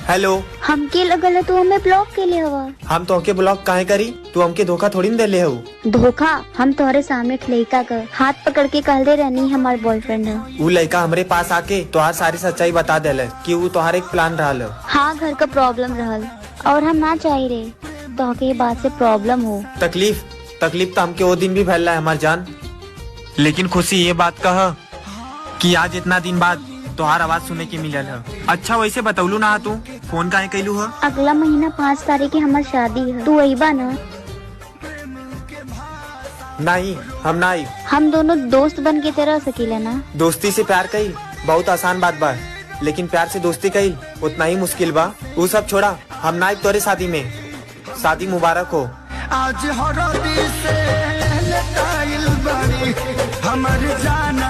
Hello. हमके लगल तू हमें ब्लॉक के लिए हवा। हम तोहके ब्लॉक काहे करी? तू हमके धोखा थोड़ी न देले हो। धोखा? हम तोहरे सामने एक लड़का का हाथ पकड़ के कह दे रहनी हमार बॉयफ्रेंड है। वो लड़का हमरे पास आके तोहार सारी सच्चाई बता देले कि वो तोहार एक प्लान रहल। हाँ, घर का प्रॉब्लम रहल और हम ना चाह रहे तोहके ये बात से प्रॉब्लम हो। तकलीफ तो हमके वो दिन भी फैल रहा है हमार जान। लेकिन खुशी ये बात कह कि आज इतना दिन बाद तोहार आवाज सुने के मिलल है। अच्छा वैसे बतौलू ना तू फोन काहे कैलू है? अगला महीना 5 तारीख की हमार शादी है, तू अइबा ना? नहीं, हम ना आई। हम दोनों दोस्त बन के तेरा सकीला ना? दोस्ती से प्यार कईल बहुत आसान बात बा, लेकिन प्यार से दोस्ती कईल उतना ही मुश्किल बा। वो सब छोड़ा, हम ना आई तोरे शादी में। शादी मुबारक हो। आज हरदी से लटाइल बड़ी हमर जाना